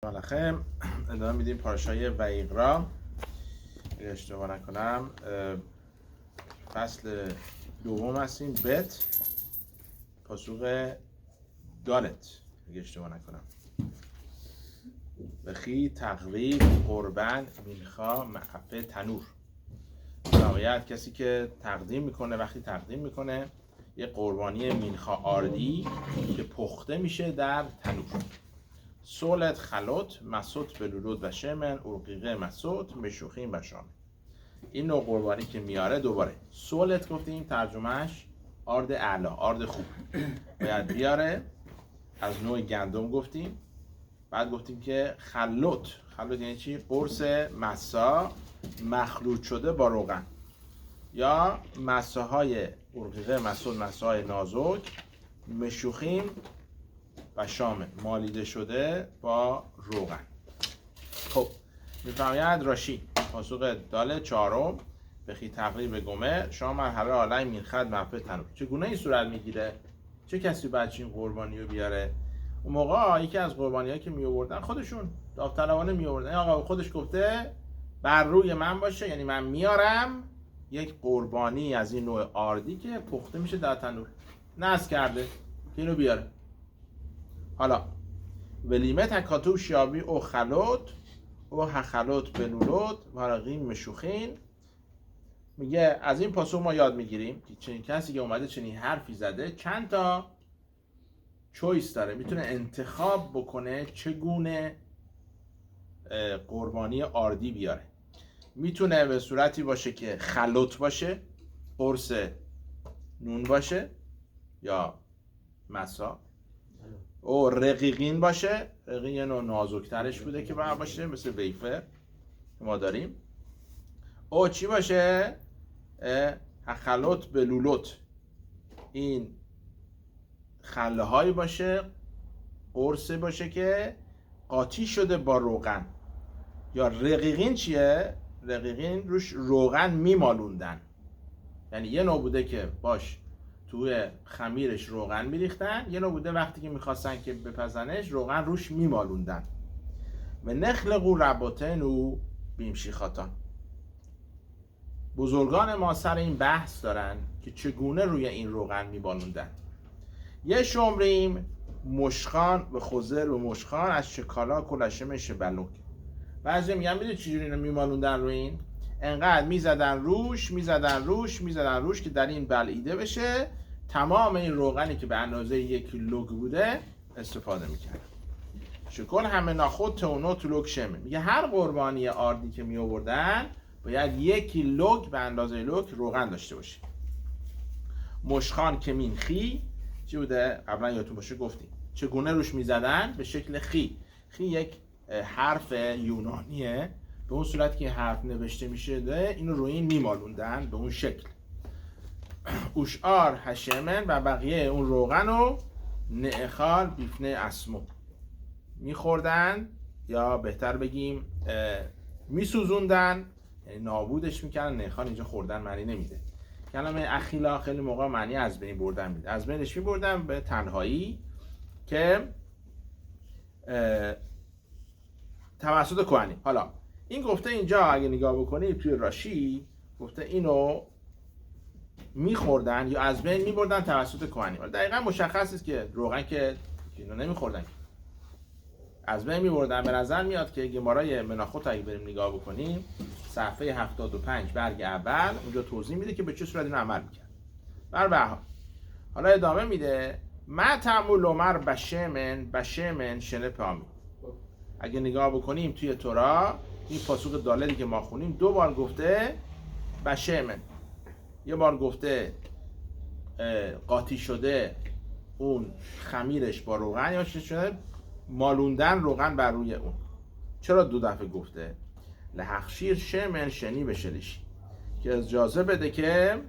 شلom علیکم. ادامه میدیم پارشای ویقرا. اگه اشتباه نکنم فصل دوم هستیم. بت پاسوق دالت اگه اشتباه نکنم. بخی تقریب قربان مینخا معفه تنور. واقعیت کسی که تقدیم میکنه وقتی تقدیم میکنه یه قربانی مینخا آردی که پخته میشه در تنور. سولت خلوت مسوت بلولود و شمن ارقیقه مسوت مشوخین و شامه. این نوع قربانی که میاره دوباره سولت گفتیم ترجمهش آرد اعلا، آرد خوب باید بیاره. از نوع گندم گفتیم. بعد گفتیم که خلوت یعنی چی؟ قرص مسا مخلوط شده با روغن یا مساهای ارقیقه مسوت، مساهای نازک مشوخین و شامه مالیده شده با روغن. خب میفرماید راشی پاسوق دال چهارم بخی تقریب گمه شام مرحله عالم مینخد معفه تنور. چگونه این صورت میگیره؟ چه کسی باید این قربانی رو بیاره؟ اون موقع یکی از قربانی ها که می آوردن خودشون داوطلبانه می آوردن. آقا خودش گفته بر روی من باشه، یعنی من میارم یک قربانی از این نوع آردی که پخته میشه در تنور، نصب کرده که اینو بیاره. حالا ولیمه تکاتو شیابی او خلوت او هخلوت بلولوت ورقین مشوخین. میگه از این پاسخ ما یاد میگیریم که چنین کسی که اومده چنین حرفی زده چند تا چویس داره، میتونه انتخاب بکنه چگونه قربانی آردی بیاره. میتونه به صورتی باشه که خلوت باشه، قرص نون باشه یا مسا، او رقیقین باشه. رقیق نوع نازکترش بوده که باید باشه مثل ویفر که ما داریم. او چی باشه؟ خلوت بلولوت، این خله هایی باشه، قرصه باشه که قاطی شده با روغن. یا رقیقین چیه؟ رقیقین روش روغن میمالوندن، یعنی یه نوع بوده که باش توی خمیرش روغن میریختن، یه نوع بوده وقتی که میخواستن که بپزنش روغن روش میمالوندن. و نخلقو رباطن و بیمشیخاتان. بزرگان ما سر این بحث دارن که چگونه روی این روغن میمالوندن. یه شمریم مشخان و خوزر و مشخان از شکالا کلشم شبلوک. بعضی میگن میدونی چجوری اینو میمالوندن روی این؟ انقدر میزدن روش که در این بلعیده بشه. تمام این روغنی که به اندازه 1 لوگ بوده استفاده میکردن. شکل همه ناخود تونوت لوگ شمه. میگه هر قربانی آردی که می آوردن باید 1 لوگ به اندازه لوگ روغن داشته باشه. مشخان که مینخی چی بوده؟ قبلا یادتون باشه گفتیم چگونه روش میزدن؟ به شکل خی. خی یک حرف یونانیه، به اون صورت که حرف نوشته میشه اینو روی این میمالوندن به اون شکل. اوشار هشمن و بقیه اون روغن رو نعخال بیفنه اسمو میخوردن، یا بهتر بگیم میسوزوندن، یعنی نابودش میکردن. نعخال اینجا خوردن معنی نمیده. کلمه اخیلا خیلی موقع معنی از بین بردن میده. از بینش میبردن به تنهایی که توسط کهنی. حالا این گفته اینجا اگه نگاه بکنید توی راشی گفته اینو میخوردن یا از بین میبردن توسط کهنی. دقیقا مشخص است که روغن که اینو نمیخوردن، از بین میبردن. به نظر میاد که گمارای مناخوت اگه بریم نگاه بکنیم صفحه 75 برگ اول اونجا توضیح میده که به چه صورت اینو عمل میکرد. به حال حالا ادامه میده ما تعمل عمر بشمن شنه پامی. اگه نگاه بکنیم توی تورا این پاسوق دالری که ما خونیم 2 بار گفته بشمن، یه بار گفته قاطی شده اون خمیرش با روغن یا شده مالوندن روغن بر روی اون. چرا 2 دفعه گفته؟ لحقشیر شمن شنی بشلیشی که اجازه بده که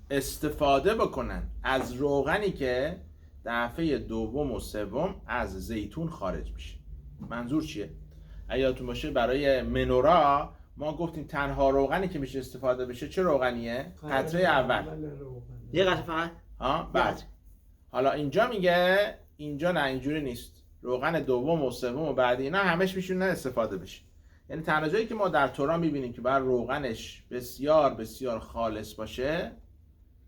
استفاده بکنن از روغنی که دفعه دوم و سوم از زیتون خارج میشه. منظور چیه؟ اگه یادتون باشه برای منورا ما گفتیم تنها روغنی که میشه استفاده بشه چه روغنیه؟ قطره اول. یه قطره فقط؟ بعد حالا اینجا میگه اینجا نه اینجوری نیست. روغن دوم و سوم و بعدی اینا همش میشونه استفاده بشه. یعنی تنها جایی که ما در تورا میبینیم که باید روغنش بسیار بسیار خالص باشه،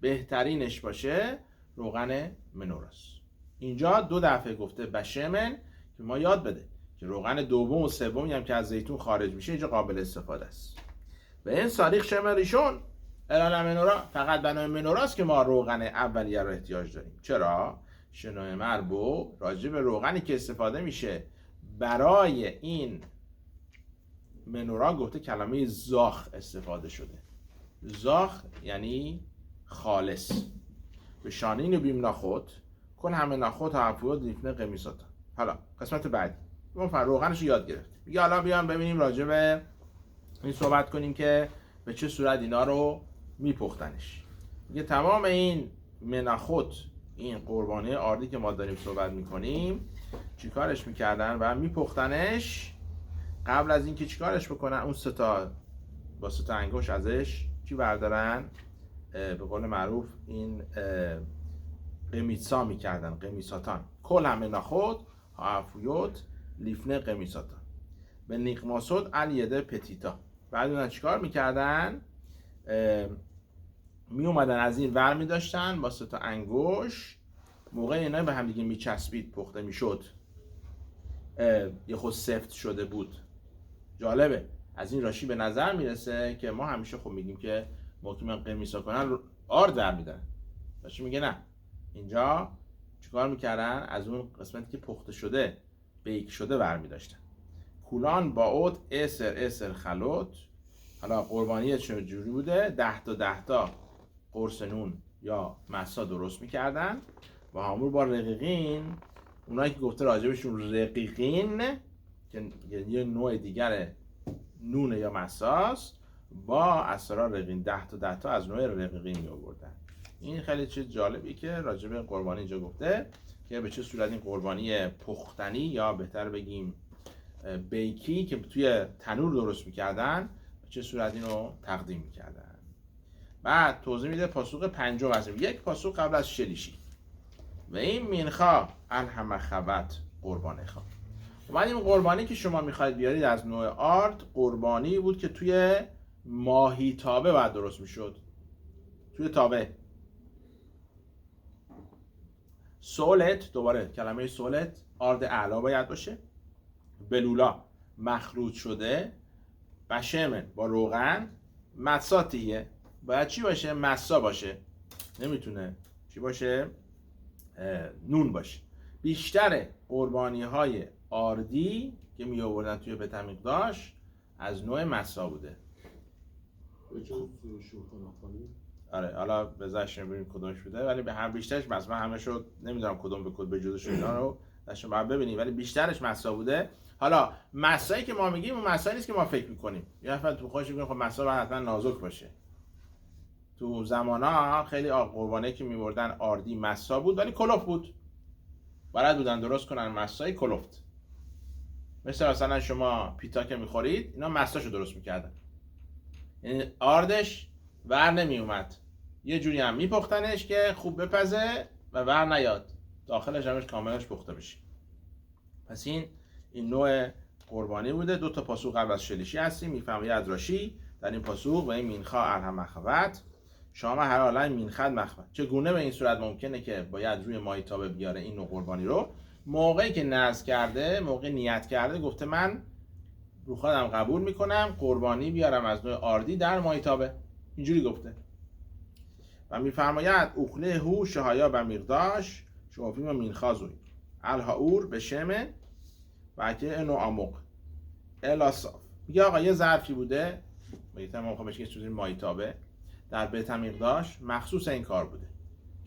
بهترینش باشه، روغن منوراست. اینجا 2 دفعه گفته بشمن که ما یاد بده که روغن دوم و سومی هم که از زیتون خارج میشه اینجا قابل استفاده است. به این ساریخ شمر ریشون الان منورا، فقط بنای منوراست که ما روغن اولیه رو احتیاج داریم. چرا؟ شنوه مربو راجع به روغنی که استفاده میشه برای این منورا گفته کلمه زاخ استفاده شده. زاخ یعنی خالص. به شانین و بیم ناخود کن همه ناخود ها افیود لیفنه قمیساتا. حالا قسمت بعدی ما روغنش رو یاد گرفتیم. دیگه حالا بیان ببینیم راجع به این صحبت کنیم که به چه صورت اینا رو میپختنش. دیگه تمام این مناخود، این قربانی آردی که ما داریم صحبت میکنیم، چیکارش میکردن و میپختنش. قبل از اینکه چیکارش بکنن اون با 3 انگشت ازش چی بردارن؟ به قول معروف این قمیصا میکردن، قمیصاتان. کل همه ناخود هافیوت لیفنه قمیصاتان به نیقماسود الیده پتیتا. بعد اون چیکار میکردن؟ می اومدن از این ور می داشتن با 3 انگشت، موقع اینا به هم دیگه میچسبید پخته میشد، یه خود سفت شده بود. جالبه، از این راشی به نظر میرسه که ما همیشه خب میگیم که موقعی من قمیصا کنن آرد در میدن، راشی میگه نه. اینجا چیکار میکردن؟ از اون قسمتی که پخته شده، بیک شده ور می داشتن. کولان با اود اسر خلوت. حالا قربانی چجوری بوده؟ 10 تا قرص نون یا مسا درست میکردن و همون با رقیقین. اونایی که گفته راجبشون رقیقین که یه نوع دیگر نون یا مساست، با اسرار رقیقین 10 تا از نوع رقیقین می آوردن. این خیلی چیز جالبی که راجب قربانی اینجا گفته که به چه صورت این قربانی پختنی یا بهتر بگیم بیکی که توی تنور درست میکردن به چه صورت اینو تقدیم میکردن. بعد توضیح میده پاسوق 5 هستیم. 1 پاسوق قبل از شلیشی و این مینخا الهم خوت قربانی خواه. بعد این قربانی که شما میخواید بیارید از نوع آرد، قربانی بود که توی ماهی تابه باید درست میشد. توی تابه. سولت، دوباره کلمه سولت آرد اعلا باید باشه. بلولا مخلوط شده. بشمن با روغن. مساتیه باید چی باشه؟ مسا باشه. نمیتونه چی باشه؟ نون باشه. بیشتر قربانی های آردی که می آوردن توی بیت المقدس از نوع مسا بوده. آره حالا بذارش ببینیم کدومش بوده، ولی به هم بیشترش مسا، همه شد نمیدونم کدوم به کد به جزش اینا رو داشتم باید ببینیم، ولی بیشترش مسا بوده. حالا مسایی که ما میگیم اون مسایی نیست که ما فکر میکنیم. یه نفر تو خودش میگه خب مسا باید حتما نازک باشه. تو زمانا خیلی قربانی که میبردن آردی مسا بود ولی کلوف بود. بلد بودن درست کنن مسای کلوفت. مثلا شما پیتا که میخورید اینا مساشو درست میکردن، یعنی آردش ور نمی اومد، یه جوری هم میپختنش که خوب بپزه و ور نیاد، داخلش همش کاملش پخته بشه. پس این نوع قربانی بوده. 2 تا پاسوق قبل از شلیشی هستیم. میفهمید از راشی در این پاسوق و این مینخا الهم مخوت شما هر حالا مینخد مخوت. چگونه به این صورت ممکنه که باید روی ماهی تابه بیاره این نوع قربانی رو؟ موقعی که نذر کرده، موقع نیت کرده، گفته من رو خودم قبول میکنم قربانی بیارم از نوع آردی در ماهی تابه. اینجوری گفته. و میفرماید اخله هو شهایا و مقداش شوافیم و مینخازوی الهاور به شمن و که انو عمق الاساف. میگه آقا یه ظرفی بوده، میگه ما خب بهش چیزی ماهی تابه در بیت المقدس مخصوص این کار بوده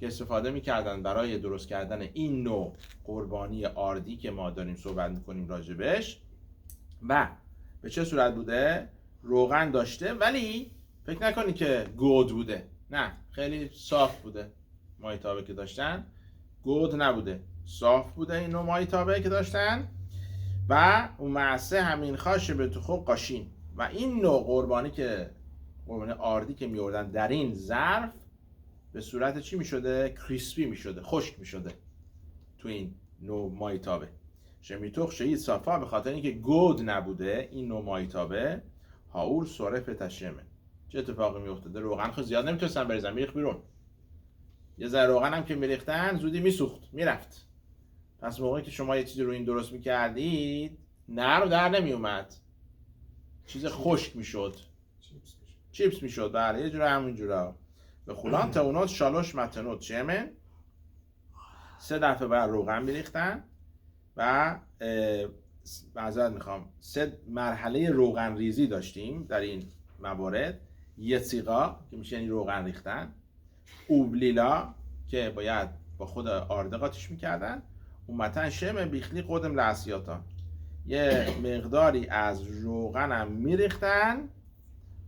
که استفاده میکردن برای درست کردن این نوع قربانی آردی که ما داریم صحبت میکنیم راجبش. و به چه صورت بوده؟ روغن داشته ولی فکر نکنی که گود بوده، نه خیلی صاف بوده. ماهی تابه که داشتن گود نبوده، صاف بوده این نوع ماهی تابه که داشتن. و اون معسه همین خاشه به تو خوب قاشین. و این نوع قربانی که قربانی آردی که میوردن در این ظرف به صورت چی میشده؟ کریسپی میشده، خشک میشده تو این نوع ماهی تابه. شمیتوخ شهید صافا به خاطر اینکه گود نبوده این نوع مایتابه هاور صرف تشمه. چه اتفاقی میافتاده؟ روغن خود زیاد نمیتونستن بریزن، میریخت بیرون. یه ذره روغن هم که میریختن زودی میسوخت، میرفت. پس موقعی که شما یه چیزی رو این درست میکردید نرم در نمیومد، چیز خشک میشد، چیپس میشد. بله یه جوره همین جورا. به خولان تونوت شالوش متنوت شمن، 3 دفعه بر روغن میریختن و معذرت میخوام 3 مرحله روغن ریزی داشتیم در این موارد. یسیقا که میشه یعنی روغن ریختن، اوبلیلا که باید با خود آرده قاطیش میکردن، اومتن شم بیخلی قدم لعصیاتا، یه مقداری از روغن هم میریختن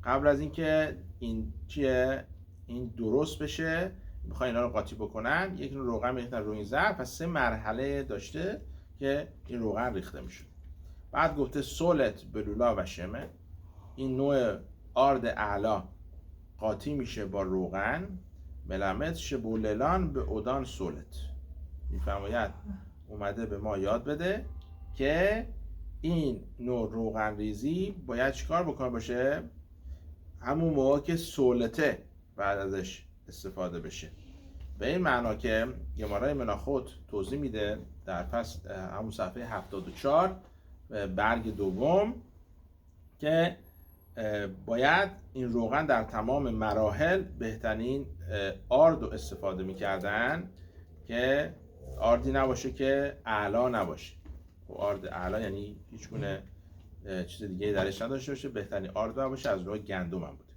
قبل از اینکه این چیه این درست بشه، میخوان اینا رو قاطی بکنن. یک نوع روغن میریختن روی این ظرف، پس 3 مرحله داشته که این روغن ریخته میشه. بعد گفته سولت بلولا و شمه، این نوع آرد اعلا قاطی میشه با روغن. ملمت شبوللان به اودان سولت، میفرماید اومده به ما یاد بده که این نوع روغن ریزی باید چیکار بکنه باشه؟ همون موقع که سولته بعد ازش استفاده بشه. به این معنا که گمارای مناخوت توضیح میده در فصل همون صفحه 74 برگ دوم که باید این روغن در تمام مراحل بهترین آرد رو استفاده میکردن که آردی نباشه که اعلا نباشه. و آرد اعلا یعنی هیچ گونه چیز دیگه درش نداشته باشه، بهترین آرد باشه از روی گندم هم بوده.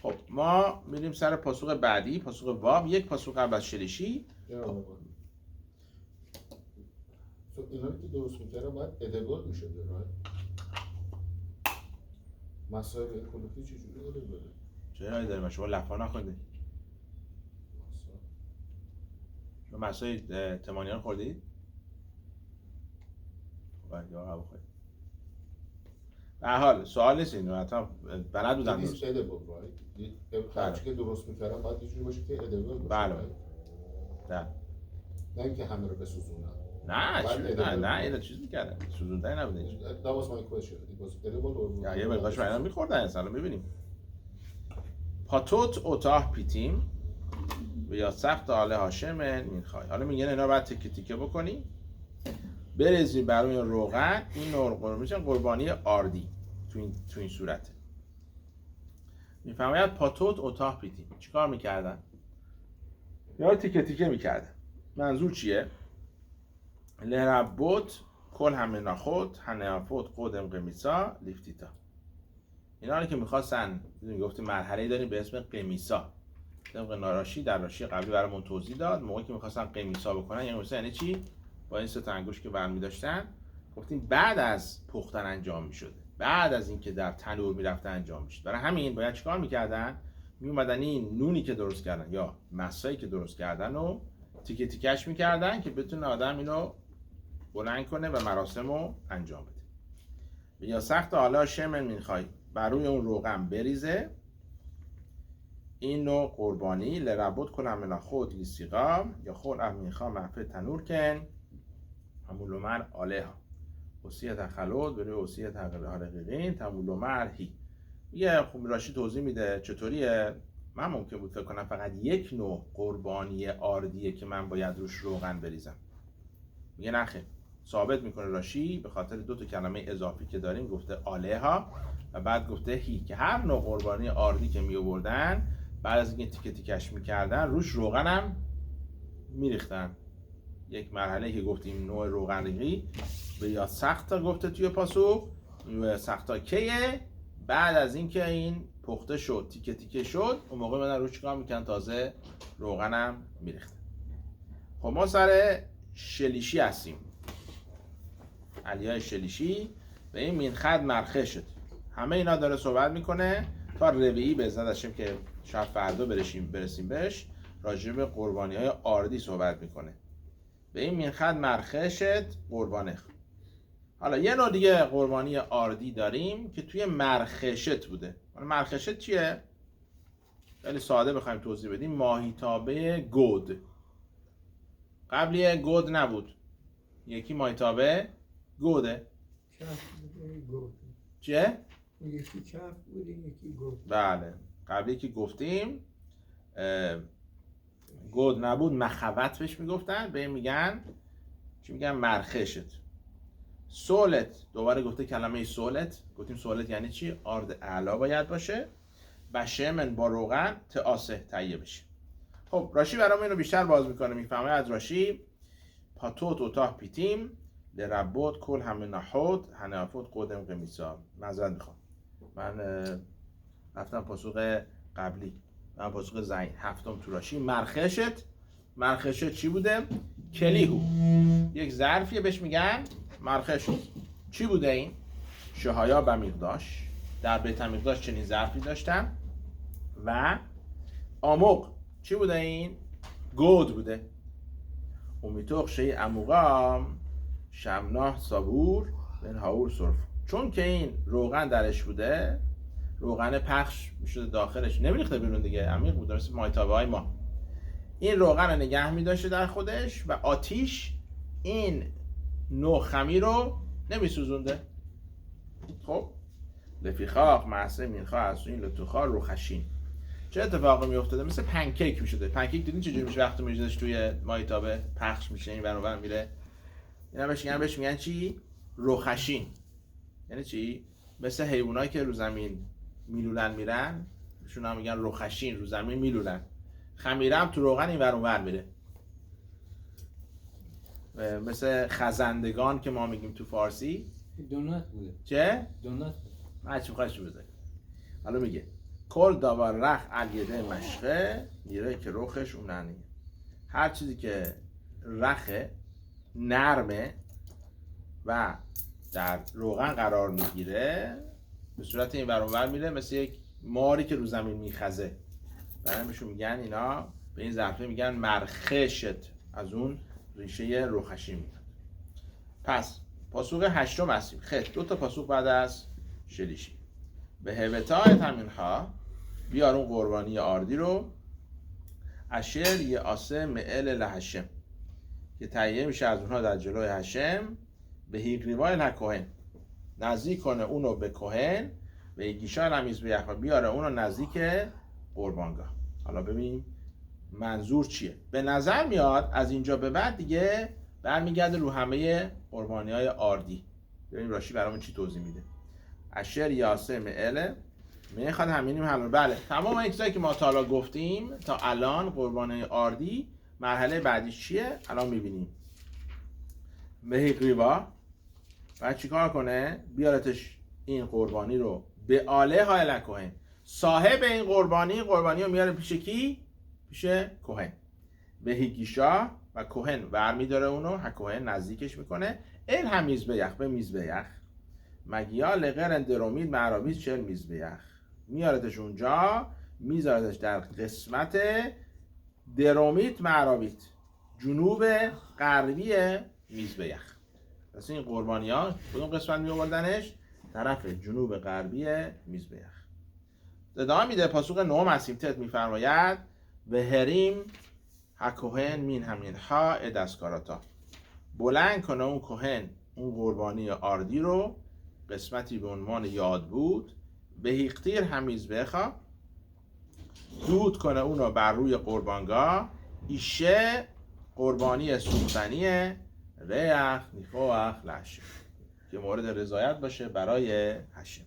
خب ما میریم سر پاسخ بعدی، پاسخ واب. یک پاسخ قبل از شلیشی. اینا که درست میکردن باید ادگار میشده رای مسائل اکولوژی چجوری ادگاره؟ چه رای داریم؟ شما لفا نخوردید؟ شما مسائل تمانیان خوردید؟ باید یا هوا خوردید. به حال سوال نیست این حتما بلد بودن درست. هرچی که درست میکردن باید یه جوری باشه که ادگار باشه. بله. نه اینکه همه رو بسوزونن. نه اینا چیز میکردن، سوزوندن نبوده. That was my question. It was edible or یه مقدارش اینا میخوردن اصلا. ببینیم پاتوت اتاه پیتیم و یا سخت آله هاشمن میخوای. حالا میگن اینا باید تیکه تیکه بکنی بریزی برای روغن. این نوع میشن قربانی آردی تو این صورته. میفرماید پاتوت اتاه پیتیم چیکار میکردن؟ یا تیکه تیکه میکردن. منظور چیه؟ لربوت کل همه ناخود هنیافوت قدم قمیسا لیفتیتا. اینا رو که میخواستن گفتیم مرحله داریم به اسم قمیسا. طبق ناراشی در راشی قبلی برامون توضیح داد. موقعی که میخواستن قمیسا بکنن یعنی چی؟ با این 3 تا انگوش که برمی داشتن گفتیم بعد از پختن انجام میشده، بعد از اینکه در تنور میرفته انجام میشد. برای همین باید چیکار میکردن؟ میومدن این نونی که درست کردن یا مسایی که درست کردن رو تیکه تیکش میکردن که بتونه آدم اینو بلند کنه و مراسم رو انجام بده. یا سخت حالا شمن میخوای بر روی اون روغن بریزه. این نوع قربانی لربوت کنم منا خود لیسیقام یا خود امیخا محفل تنور کن همولومر آلها وسیعت خلود بروی وسیعت حقیقین تمولومر هی. یه خوب راشی توضیح میده چطوریه. من ممکن بود فکر کنم فقط یک نوع قربانی آردیه که من باید روش روغن بریزم. میگه نخیر، ثابت میکنه راشی به خاطر 2 تا کلمه اضافی که داریم گفته آلها و بعد گفته هی که هر نوع قربانی آردی که میآوردن بعد از اینکه تیکه تیکش میکردن روش روغن هم میریختن. یک مرحله که گفتیم نوع روغن ریزی به یا سختا گفته توی پاسخ. سختا کیه؟ بعد از اینکه این پخته شد تیکه تیکه شد اون موقع من روش چیکار میکنن؟ تازه روغن هم میریختن. خب ما سر شلیشی هستیم، علیای شلیشی به این مینخد مرخه شد. همه اینا داره صحبت میکنه تا ربیعی به ازنت هشم که شاید فردا برسیم بهش راجع به قربانی های آردی صحبت میکنه. به این مینخد مرخه شد قربانه. حالا یه نوع دیگه قربانی آردی داریم که توی مرخشت بوده. مرخشت چیه؟ خیلی ساده بخوایم توضیح بدیم، ماهیتابه گود. قبلی گود نبود، یکی ماهیتابه گوده. چف بوده گود. چه؟ یکی چف بوده یکی گود. بله قبلی که گفتیم گود نبود، مخوت بهش میگفتن، به این میگن چی میگن؟ مرخشت. سولت، دوباره گفته کلمه سولت، گفتیم سولت یعنی چی؟ آرد اعلا باید باشه و شمن با روغن تآسه تهیه بشه. خب راشی برام اینو بیشتر باز میکنه، میفهمه از راشی پاتوت اوتاه پیتیم لربوت کل همه نحوت هنافوت قدم قمیسا. معذرت میخوام، من رفتم پاسخ قبلی، من پاسخ زین هفتم تو راشی. مرخشت چی بوده؟ کلیهو، یک ظرفیه بهش میگن مرخشت. چی بوده این؟ شهایا بمیقداش، در بیت میقداش چنین ظرفی داشتن. و آموق چی بوده این؟ گود بوده. امیتوق شی اموقام شمناه صابور بن هاور صرف. چون که این روغن درش بوده، روغن پخش میشده داخلش، نمیریخته بیرون دیگه، عمیق بوده مثل مایتابه های ما. این روغن رو نگه میداشته در خودش و آتیش این نوع خمیر رو نمیسوزونده. خب لفیخاق معصه مینخا از این لطوخا روخشین. چه اتفاقی میافتاده؟ مثل پنکیک میشده. پنکیک دیدین چجوری میشه وقتی میذاش توی مایتابه پخش میشه، این ور اون ور میره. اینا بهش میگن چی؟ روخشین. یعنی چی؟ مثل حیوانایی که رو زمین میلولن میرن، شون هم میگن روخشین، رو زمین میلولن. خمیره هم تو روغن این ور اون ور میره. مثل خزندگان که ما میگیم تو فارسی. دونات بوده. چه؟ دونات بوده. هرچی بخواهش بذاری. حالا میگه کل داور رخ علیده مشقه میره که روخش اوننیه. هر چیزی که رخ نرمه و در روغن قرار میگیره به صورت این ور اون ور میره، مثل یک ماری که رو زمین میخزه. برای بهشون میگن اینا به این ظرفه میگن مرخشت، از اون ریشه روخشی میاد. پس پاسوق هشتم هستیم. خط دو تا پاسوق بعد از شلیشی. به هوتایت همینها بیار اون قربانی آردی رو اشر یه آسه معل لحشم که تهیه میشه از اونها در جلوی هشم. به هیقریوای لکوهن نزدیک کنه اونو به کوهن و گیشان همیز به یخوا بیاره اونو نزدیک قربانگاه. حالا ببینیم منظور چیه. به نظر میاد از اینجا به بعد دیگه برمیگرده رو همه قربانی های آردی. ببینیم راشی برامون چی توضیح میده. اشر یاسه معله میخواد همینیم همون. بله تمام این چیزایی که ما تا حالا گفتیم تا الان قربانی آردی، مرحله بعدیش چیه الان میبینیم. مهیقریوا بعد چیکار کنه؟ بیارتش این قربانی رو به آله های لکوهن. صاحب این قربانی رو میاره پیش کی؟ پیش کوهن. به هیگیشا و کوهن ور میداره اونو، کوهن نزدیکش میکنه. این هم میزبیخ به میزبیخ مگیا لغرن درومید معرابیز چل میزبیخ. میاردش اونجا، میذاردش در قسمت درومیت معرابیت، جنوب غربی میزبیخ. پس این قربانی ها کدوم قسمت می آوردنش؟ طرف جنوب غربی میزبیخ. ادامه میده پاسوق نهم هستیم. تت میفرماید و هریم هکوهن مین همین ها ادسکاراتا. بلند کنه اون کوهن اون قربانی آردی رو، قسمتی به عنوان یاد بود. به هیختیر همیز بخوا دود کنه اونو بر روی قربانگاه. ایشه قربانی سوختنیه ریخ نیخوخ لحشم که مورد رضایت باشه برای هشم.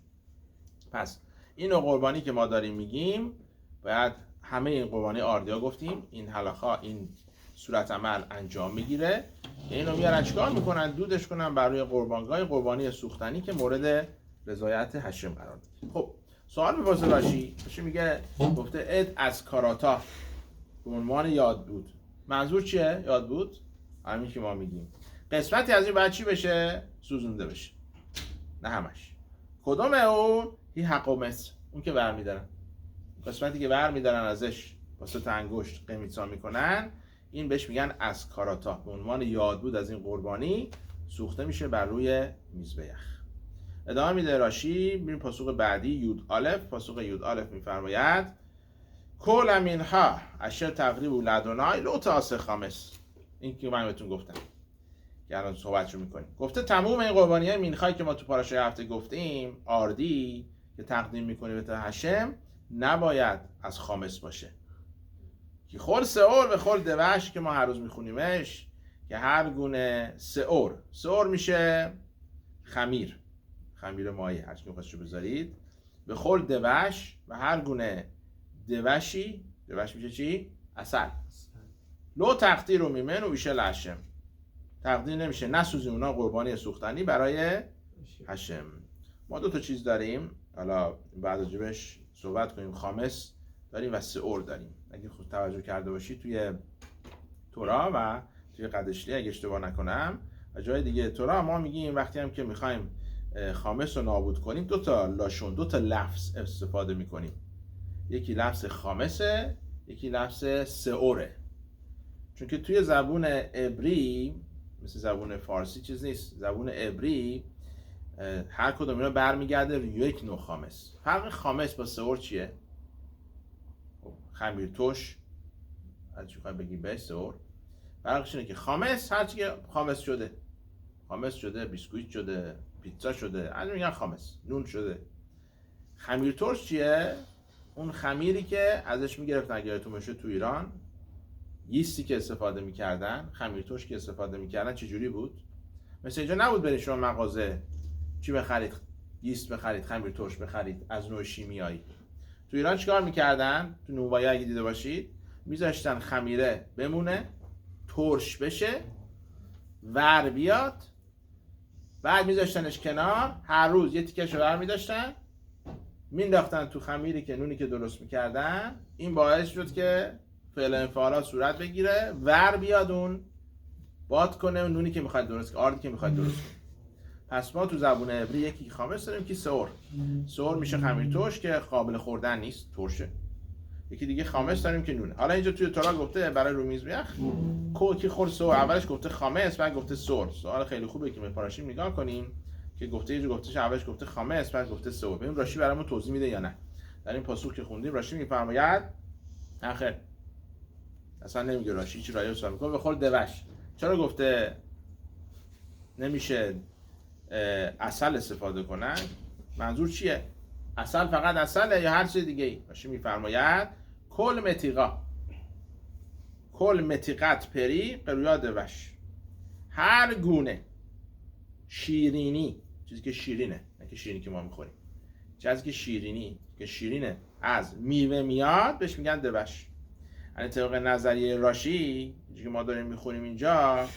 پس اینو قربانی که ما داریم میگیم باید همه این قربانی آردیا گفتیم این حلاخا این صورت عمل انجام میگیره که اینو میارن چیکار میکنن؟ دودش کنن بر روی قربانگاه قربانی سوختنی که مورد رضایت هشم قرار میگیره. خب سوال میپرسه راشی میگه گفته اد از کاراتا به عنوان یاد بود. منظور چیه یاد بود؟ همین که ما میگیم قسمتی از این باید چی بشه؟ سوزونده بشه. نه همش. کدوم اون؟ هی حقومت، اون که برمیدارن، قسمتی که برمیدارن ازش با سه تا انگشت قمیصا میکنن، این بهش میگن از کاراتا. به عنوان یاد بود از این قربانی سوخته میشه بر روی میزبیخ. ادامه میده راشی. میریم پاسوق بعدی یود الف. پاسوق یود الف میفرماید کل منها اشر تقریب لدنای لو تاس خامس. این که من بهتون گفتم که الان صحبتشو میکنیم. گفته تمام این قربانی‌های مینخایی که ما تو پاراشای هفته گفتیم آردی که تقدیم میکنی به هشم نباید از خامس باشه. که خور سئور و خور دوش که ما هر روز میخونیمش که هر گونه سئور میشه خمیر مایع، هر چی میخواستشو بذارید. به خور دوش و هر گونه دوش میشه چی؟ عسل. لو تقدیر رو میمن و بیشه لحشم، تقدیر نمیشه نسوزی اونا قربانی سوختنی برای هشم. ما 2 تا چیز داریم، حالا بعد راجبش صحبت کنیم. خامس داریم و سئور داریم. اگه خود توجه کرده باشی توی تورا و توی قدشلی اگه اشتباه نکنم و جای دیگه تورا ما میگیم وقتی هم که میخوایم خامس رو نابود کنیم 2 تا لاشون 2 تا لفظ استفاده میکنیم. یکی لفظ خامسه، یکی لفظ سئوره. چون که توی زبون عبری مثل زبون فارسی چیز نیست. زبون عبری هر کدوم اینا برمیگرده روی یک نوع خامس. فرق خامس با سئور چیه؟ خمیر توش هر چی بخوای بگی به سئور. فرقش اینه که خامس هر چی که خامس شده، بیسکویت شده، پیتزا شده، از میگن خامس، نون شده. خمیر ترش چیه؟ اون خمیری که ازش میگرفتن اگه یادتون باشه تو ایران یستی که استفاده میکردن، خمیر ترش که استفاده میکردن چجوری بود؟ مثل اینجا نبود برید شما مغازه چی بخرید؟ یست بخرید، خمیر ترش بخرید از نوع شیمیایی. تو ایران چیکار میکردن؟ تو نونوایی اگه دیده باشید میذاشتن خمیره بمونه، ترش بشه، ور بیاد، بعد میذاشتنش کنار، هر روز یه تیکه‌شو ور میداشتن مینداختن تو خمیری که نونی که درست میکردن. این باعث شد که فعل انفعالات صورت بگیره، ور بیاد اون باد کنه اون نونی که میخواید درست کنه، آردی که میخواید درست کنه. پس ما تو زبون عبری یکی خامس داریم که سئور میشه خمیر ترش که قابل خوردن نیست، ترشه. یکی دیگه خامس داریم که نونه. حالا اینجا توی تورا گفته برای رومیز بیخ کی خورد سئور، اولش گفته خامس بعد گفته سئور. سوال خیلی خوبه که به پاراشیم نگاه کنیم که گفته اینجا گفتهش اولش گفته خامس بعد گفته سئور. ببین راشی برامون توضیح میده یا نه. در این پاسخ که خوندیم راشی میفرماید آخر اصلا نمیگه راشی هیچ رایه سوال میکنه به خود دوش. چرا گفته نمیشه عسل استفاده کنن؟ منظور چیه؟ عسل فقط عسله یا هر چیز دیگه ای؟ راشی میفرماید کل متیقت پری قرویا دوش، هر گونه شیرینی، چیزی که شیرینه، نه که شیرینی که ما میخوریم، چیزی که شیرینی که شیرینه از میوه میاد بهش میگن دوش. یعنی طبق نظریه راشی که ما داریم میخوریم اینجا،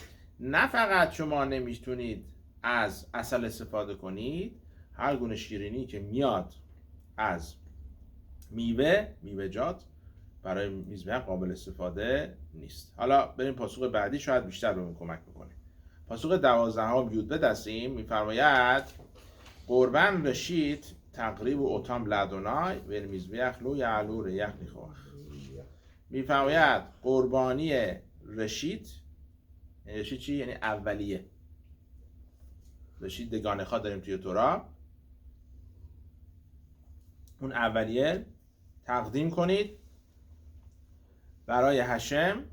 نه فقط شما نمیتونید از عسل استفاده کنید، هر گونه شیرینی که میاد از میوه‌جات برای میزبان قابل استفاده نیست. حالا بریم پاسخ بعدی شاید بیشتر بهمون کمک بکنه. پاسخ 12 یود به دستیم میفرماید قربان رشید تقریب و اتام لدونای و میزبیخ لو یعلو ریخ میخواه. میفرماید قربانی رشید چی؟ یعنی اولیه. رشید دگانه خواه داریم توی تورا، اون اولیه تقدیم کنید برای هشم.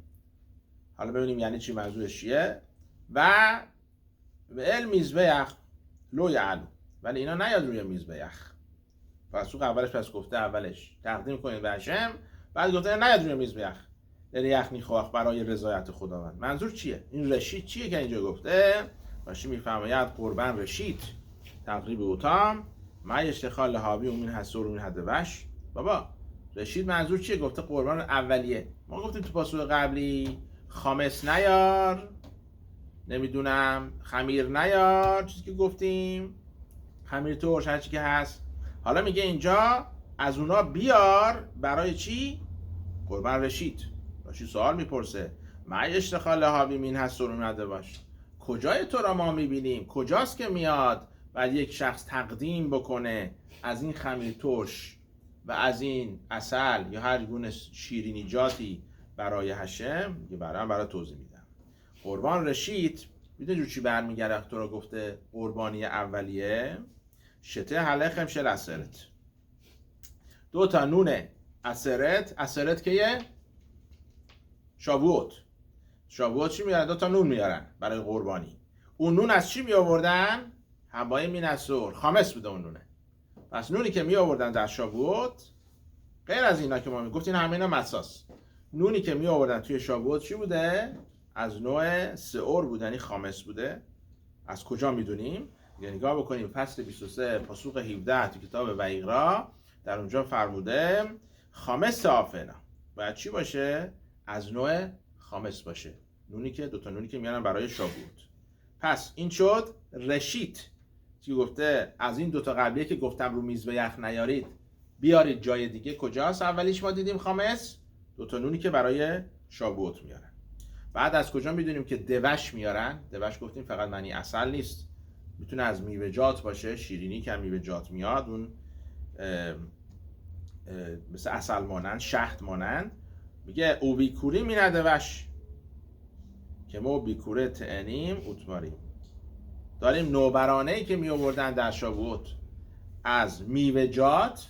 حالا ببینیم یعنی چی، منظورش چیه. و ال میزبیخ لو یعلو، ولی اینا نیاد روی میزبیخ. پس اولش گفته اولش تقدیم کنید به هشم، بعد گفته نیاد روی میزبیخ ریخ میخواه برای رضایت خداوند. منظور چیه؟ این رشید چیه که اینجا گفته؟ راشی میفرماید قربان رشید تقریب اوتام ما اشتخال لحاوی و من حسور و من حدوش. بابا رشید منظور چیه؟ گفته قربان اولیه. ما گفتیم تو پاسخ قبلی خامس نیار، نمیدونم خمیر نیار، چیزی که گفتیم خمیر ترش هر چی که هست. حالا میگه اینجا از اونا بیار برای چی؟ قربان رشید. راشید سوال میپرسه ما اشتخال لحاوی من حسور و من حدوش، کجای تو را ما میبینیم؟ کجاست که میاد بعد یک شخص تقدیم بکنه از این خمیر ترش و از این عسل یا هر گونه شیرینیجاتی برای هشم؟ میگه برای توضیح میدم. قربان رشید میدونی جو چی برمیگرده؟ تو را گفته قربانی اولیه شته حلقم شل اسرت، 2 تا نون اسرت که یه شابوت چی میارن؟ 2 تا نون میارن برای قربانی. اون نون از چی می آوردن؟ حبای من السور، خامس بوده اون نونه. پس نونی که می آوردن در شابوت غیر از اینا که ما میگفتیم همه اینا مساس، نونی که می آوردن توی شابوت چی بوده؟ از نوع سئور بوده، یعنی خامس بوده. از کجا میدونیم؟ یعنی نگاه بکنیم فصل 23 پاسوق 17 تو کتاب ویقرا، در اونجا فرموده خامس آفنا باید چی باشه؟ از نوع خامس باشه، نونی که دوتا نونی که میارن برای شابوت. پس این شد رشیت که گفته از این دوتا قبلیه که گفتم رو میز به یخ نیارید بیارید جای دیگه. کجاست؟ اولیش ما دیدیم خامس، دوتا نونی که برای شابوت میارن. بعد از کجا میدونیم که دوش میارن؟ دوش گفتیم فقط معنی عسل نیست، میتونه از میوه‌جات باشه، شیرینی که میوه‌جات میاد، اون مثل عسل مانند، شهد مانند. میگه او بیکوری مینه دوش که ما بیکوره تعنیم اوتماریم. داریم نوبرانه‌ای که میآوردن در شابوت از میوه‌جات،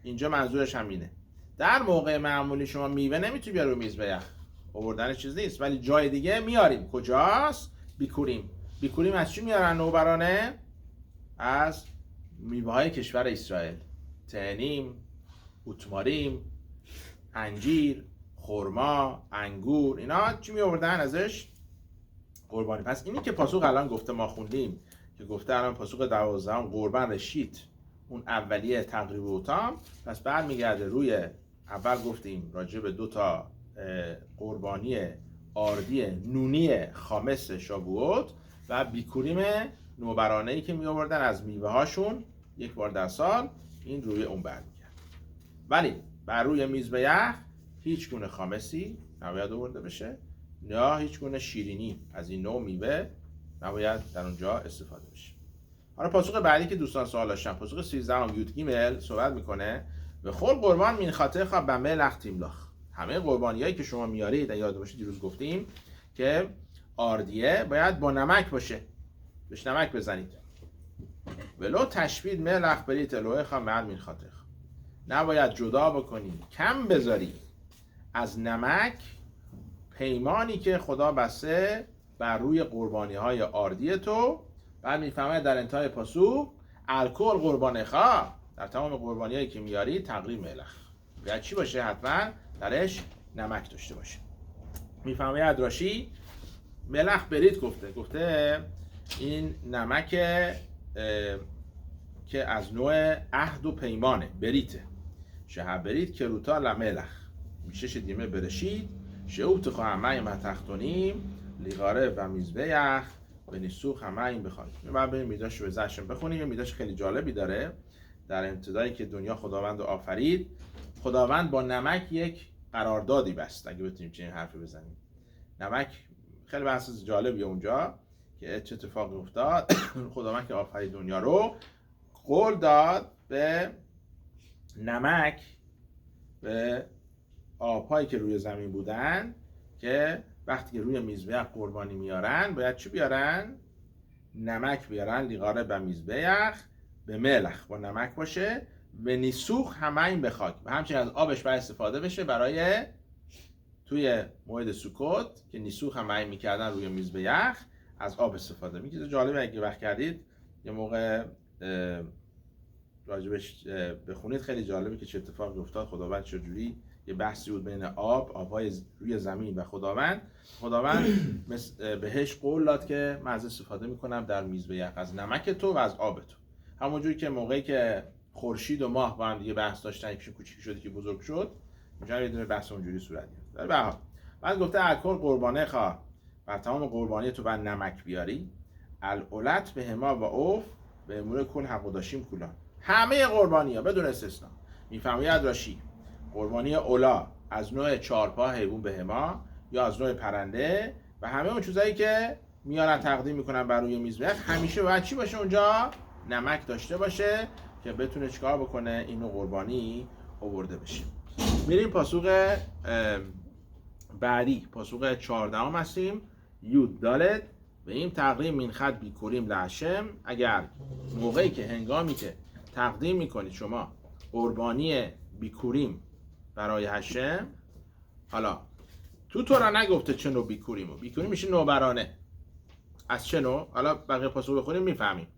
اینجا منظورش همینه. در موقع معمولی شما میوه نمیتونی بیاری رو میز به یخ، آوردن چیز نیست، ولی جای دیگه میاریم. کجاست؟ بیکوریم. بیکوریم از چی میارن نوبرانه؟ از میوه های کشور اسرائیل، تعنیم، اوتماریم، انجیر، خرما، انگور، اینا چی میآوردن ازش؟ قربانی. پس اینی که پاسوق الان گفته ما خوندیم که گفته الان پاسوق 12 قربان رشید، اون اولیه تقریب و تام، پس بعد میگرده روی اول گفتیم راجع به 2 تا قربانی آردی نونی خامس شابوت و بیکوریم نوبرانه‌ای که می آوردن از میوه هاشون یک بار در سال، این روی اون برمیگرد. ولی بر روی میز به یخ هیچ گونه خامسی نباید آورده بشه یا هیچ گونه شیرینی از این نوع میوه نباید در اونجا استفاده بشه. حالا پاسخ بعدی که دوستان سوال داشتن، پاسخ 13 یود گیمل صحبت میکنه به خل قربان مین خاطر خواب به ملخ تیملاخ. همه قربانیایی که شما میارید، یاد باشه دیروز گفتیم که آردیه باید با نمک باشه، بهش نمک بزنید. ولو تشبید ملخ برید الوه خواه معل مین خاطر، نباید جدا بکنی، کم بذاری از نمک پیمانی که خدا بسته بر روی قربانی های آردی تو. بعد میفهمه در انتهای پاسوق الکل قربان خواه، در تمام قربانی هایی که میاری تقریب ملخ باید چی باشه؟ حتما درش نمک داشته باشه. میفهمه ادراشی ملخ برید گفته این نمک که از نوع عهد و پیمانه، بریته شهر برید که روتا لملخ میشه شدیمه برشید شعوت خواه همه متختونیم لیغاره و میزبه یخ به نیسوخ همه این بخواهیم. بعد بریم میداش رو زشم بخونیم. یه میداش خیلی جالبی داره. در ابتدایی که دنیا خداوند رو آفرید، خداوند با نمک یک قراردادی بست، اگه بتونیم چنین حرفی بزنیم. نمک خیلی بحث جالبیه اونجا که چه اتفاقی افتاد. خداوند که آفرید دنیا رو قول داد به نمک، به آب‌هایی که روی زمین بودن که وقتی که روی میزبیخ قربانی میارن باید چی بیارن؟ نمک بیارن. لیغاره به میزبیخ به ملخ با نمک باشه و نیسوخ همه این به خاک و همچنین از آبش باید استفاده بشه برای توی موعد سوکوت که نیسوخ همه این میکردن روی میزبیخ از آب استفاده میکنید. جالبه اگه وقت کردید یه موقع راجبش بخونید، خیلی جالبه که چه اتفاقی افتاد. خداوند چجوری یه بحثی بود بین آبهای روی زمین و خداوند بهش قول داد که من از استفاده میکنم در میز به یخ از نمک تو و از آب تو. همونجوری که موقعی که خورشید و ماه با هم دیگه بحث داشتن، یکیشون کوچیک شد که بزرگ شد، اینجا یه دونه بحث اونجوری صورت گرفت. در واقع بعد گفته الکل قربانه خواه و تمام قربانی تو بعد نمک بیاری، الولت به هما و اوف به امور کل حق داشتیم کلا، همه قربانی‌ها بدون استثنا. میفهمید راشی قربانی اولا از نوع 4 پا حیوان به هما یا از نوع پرنده و همه اون چیزایی که میارن تقدیم میکنن بر روی میزبخ همیشه باید چی باشه؟ اونجا نمک داشته باشه که بتونه چیکار بکنه؟ اینو قربانی آورده بشه. میریم پاسوق بعدی، پاسوق 14 هستیم. یود دالت و این تقدیم من خد بیکوریم لعشم. اگر موقعی که هنگامی که تقدیم میکنید شما قربانی بیکوریم برای هشم، حالا تو تورا نگفته چه نوع بیکوریمو، بیکوریم میشه نوبرانه، از چه نوع؟ حالا بقیه پاسخ بخونیم میفهمیم.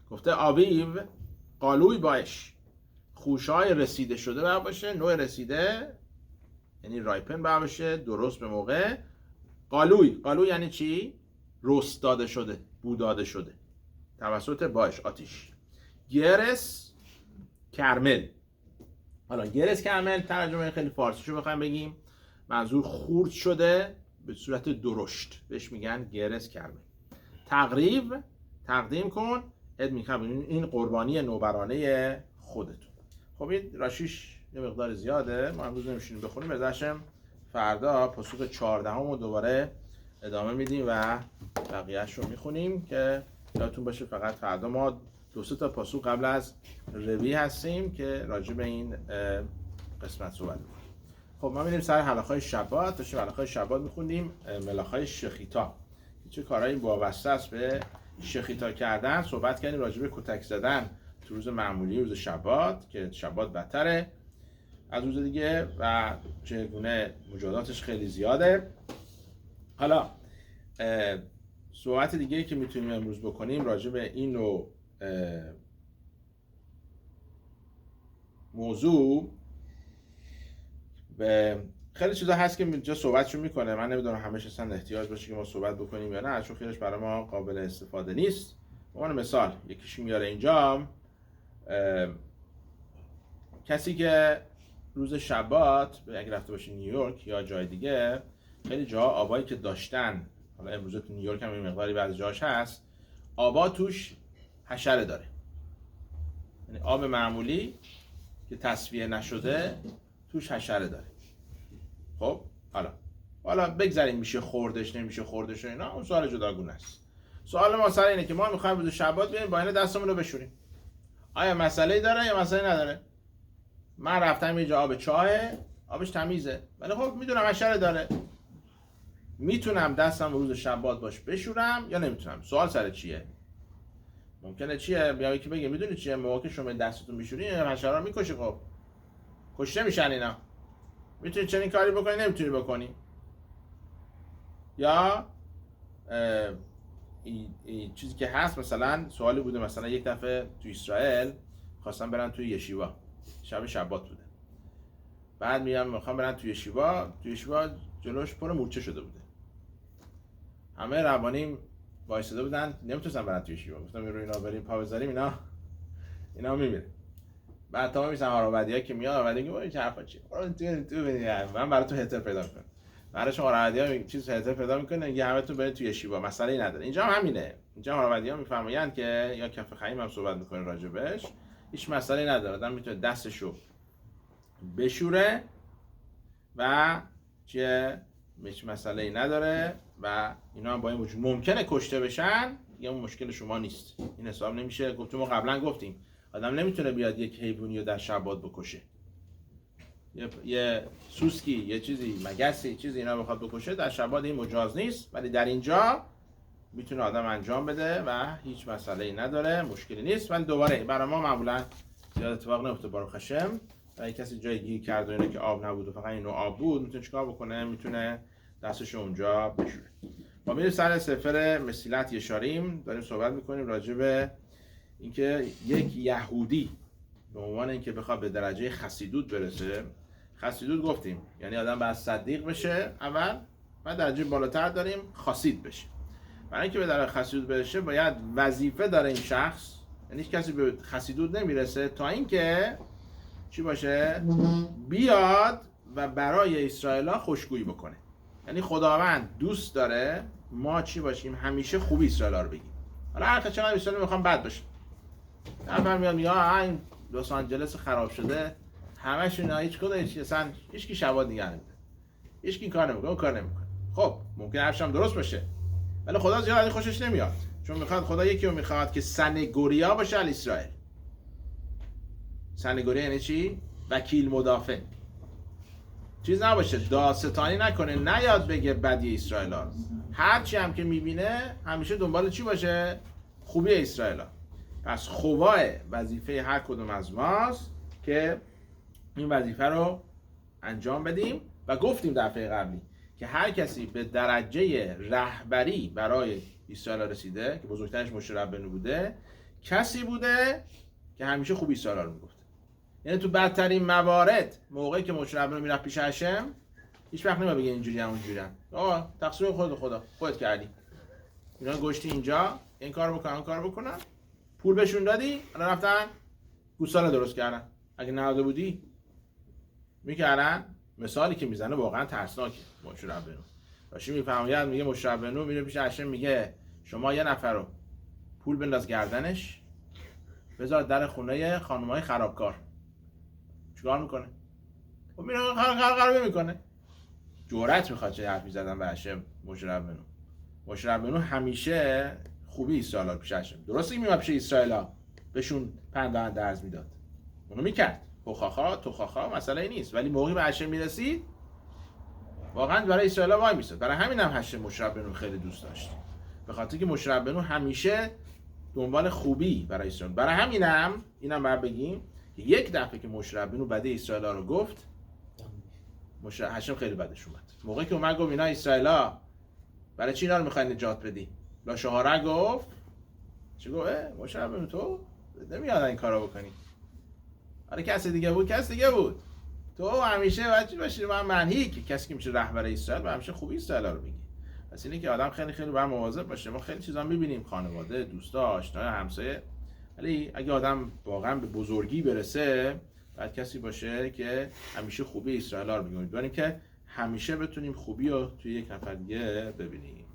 گفته آویو قالوی باش، خوشهای رسیده شده باید باشه، نوع رسیده یعنی رایپن باید باشه، درست به موقع. قالوی یعنی چی؟ رست داده شده، بو داده شده توسط باش، آتیش. گرس کرمل. حالا گرس کرمل ترجمه خیلی فارسیشو بخوایم بگیم منظور خورد شده به صورت درشت، بهش میگن گرس کرمل. تقدیم کن این قربانی نوبرانه خودتون. خب این راشیش یه مقدار زیاده، ما امروز نمیشونیم بخونیم، بذارشم فردا پاسخ 14 رو دوباره ادامه میدیم و بقیهش رو میخونیم که یادتون باشه فقط فردا ما 2-3 تا پاسخ قبل از روی هستیم که راجع به این قسمت صحبت میکنیم. خب ما میریم سر حلقه‌های شبات، داشتیم حلقه‌های شبات میخوندیم ملاخ‌های شخیتا، چه کارهایی وابسته است به شخیتا کردن. صحبت کردیم راجع به کتک زدن تو روز معمولی، روز شبات، که شبات بدتره از روز دیگه و چگونه مجازاتش خیلی زیاده. حالا صحبت دیگه که میتونیم امروز بکنیم راجع به این نوع موضوع، خیلی چیزا هست که اینجا صحبتشو میکنه، من نمیدونم همش اصلا احتیاج باشه که ما صحبت بکنیم یا نه، چون خیلیش برای ما قابل استفاده نیست. به عنوان مثال یکیش میاره اینجا، کسی که روز شبات اگه رفته باشه نیویورک یا جای دیگه، خیلی جاها آبایی که داشتن، حالا امروز تو نیویورک هم این مقداری بعضی جاش هست، آبا توش حشره داره، یعنی آب معمولی که تصفیه نشده توش حشره داره. خب حالا بگذاریم میشه خوردش نمیشه خوردش و اینا، اون سوال جداگونه است. سوال ما سر اینه که ما میخوایم روز شبات بیایم با این دستمون رو بشوریم، آیا مسئله داره یا مسئله نداره؟ من رفتم اینجا آب چاهه، آبش تمیزه، ولی خب میدونم حشره داره، میتونم دستم روز شبات باش بشورم یا نمیتونم؟ سوال سر چیه؟ ممکنه چیه بیا یکی بگه میدونی چیه، موقع که شما دستتون میشورین حشره رو میکشه، خب کشته میشن اینا، میتونی چنین کاری بکنی نمیتونی بکنی. یا این چیزی که هست، مثلا سوالی بوده، مثلا یک دفعه تو اسرائیل خواستم برن توی یشیوا، شب شبات بوده، بعد میخوام برن توی یشیوا جلوش پر مورچه شده بوده، همه روانیم وایساده بودن نمیتونستن برن توی یشیوا، گفتم رو اینا بریم پا بذاریم اینا میمیره. بعد تا میسم آرابدی‌ها که میاد، آرابدی میگه این حرفا چیه، تو ببین من برای تو هتر پیدا میکنم، برای شما آرابدی‌ها چیز هتر پیدا میکنه، میگه همتون برید توی یشیوا، مسئله‌ای نداره. اینجا هم همینه، اینجا آرابدی‌ها میفرمایند که یا کف خیم هم صحبت میکنه راجبش، هیچ مسئله‌ای نداره، آدم میتونه دستشو بشوره و چیه هیچ مسئله‌ای نداره و اینا هم با این وجود ممکنه کشته بشن، یا اون مشکل شما نیست، این حساب نمیشه. ما قبلا گفتیم آدم نمیتونه بیاد یک حیوانی رو در شبات بکشه، یه سوسکی، یه چیزی، مگسی، چیزی اینا بخواد بکشه در شبات این مجاز نیست، ولی در اینجا میتونه آدم انجام بده و هیچ مسئله‌ای نداره، مشکلی نیست. ولی دوباره برای ما معمولا زیاد اتفاق نمیفته، بارو خشم و کسی جای گیر کرد و اینا که آب نبود و فقط اینو آب بود، میتونه چیکار بکنه؟ میتونه دستش اونجا بشوره. ما میریم سر سفر مسیلت یشاریم، داریم صحبت میکنیم راجع به اینکه یک یهودی به عنوان اینکه بخواد به درجه خسیدوت برسه، خسیدوت گفتیم یعنی آدم باید صدیق بشه اول، بعد درجه بالاتر داریم خاسید بشه. برای اینکه به درجه خسیدوت برسه باید وظیفه داره این شخص، یعنی هیچ کسی به خسیدوت نمیرسه تا اینکه چی باشه؟ بیاد و برای اسرائیل‌ها خوشگویی بکنه. یعنی خداوند دوست داره ما چی باشیم؟ همیشه خوبی اسرائیل‌ها رو بگیم. حالا هر چقدر اسرائیل میخوام بد باشه، نفر میاد میگه این لس آنجلس خراب شده، همشون هیچ کدوم اصلا هیچکی شبات نگه نمی‌داره، هیچکی کار نمیکنه، اون کار نمیکنه. خب ممکنه حرفش هم درست باشه، ولی خدا زیاد خوشش نمیاد، چون میخواد خدا یکی رو میخواد که سنگوریا باشه اسرائیل. سنگوریا یعنی چی؟ وکیل مدافع، چیز نباشه، داستانی نکنه، نیاد بگه بدی اسرائیل ها، هرچی هم که میبینه همیشه دنبال چی باشه؟ خوبی اسرائیل ها. پس خواه وظیفه هر کدوم از ماست که این وظیفه رو انجام بدیم. و گفتیم دفعه قبلی که هر کسی به درجه رهبری برای اسرائیل رسیده که بزرگترش مشه ربنو بوده، کسی بوده که همیشه خوب اسرائیل رو میگفت. یعنی تو بدترین موارد موقعی که مشه ربنو میرفت پیش هشم، هیچ وقت نمیاد بگه اینجوری هم اونجوری. آقا تقصیر خودت کردی، اینا گشتی اینجا این کارو بکن اون کارو بکنن، پول بهشون دادی، الان رفتن گوساله درست کردن. اگه نداده بودی میکردن. مثالی که میزنه واقعا ترسناکه. مشه ربنو راشی میفهمید، میگه مشه ربنو میره پیش هشم میگه شما یه نفر رو پول بنداز گردنش، بذار در خونه خانمای خرابکار. چیکار میکنه؟ خب میره خراب میکنه. جرأت میخواد چه حرفی زدن به هشم مشه ربنو. مشه ربنو همیشه خوبی اسرائیل پیش هشم. درسته که میومد پیش اسرائیل بهشون پند درز میداد، اونو میکرد تو مسئله نیست، ولی موقعی به هشم میرسید واقعا برای اسرائیل وای میستاد. برای همین هم هشم مشه ربنو خیلی دوست داشت، به خاطر که مشه ربنو همیشه دنبال خوبی برای اسرائیل. برای همینم اینم باید بگیم که یک دفعه که مشه ربنو بده اسرائیل رو گفت، هشم خیلی بدش اومد. موقعی که اومد گفت اینا اسرائیل برای چی اینا رو میخواین نجات بدی؟ لا شهاره گفت چی گفت؟ مشه ربنو تو نمیاد این کارو بکنی. آره کسی دیگه بود. تو همیشه باید باشی من منهیک، کسی که میشه رهبر اسرائیل و همیشه خوبی اسرائیل رو بگی. پس اینه که آدم خیلی خیلی باید مواظب باشه. ما خیلی چیزا میبینیم، خانواده، دوستا، آشنا، همسایه، ولی اگه آدم واقعا به بزرگی برسه باید کسی باشه که همیشه خوبی اسرائیل رو بگه. امیدواریم که همیشه بتونیم خوبی رو توی یک نفر دیگه ببینیم.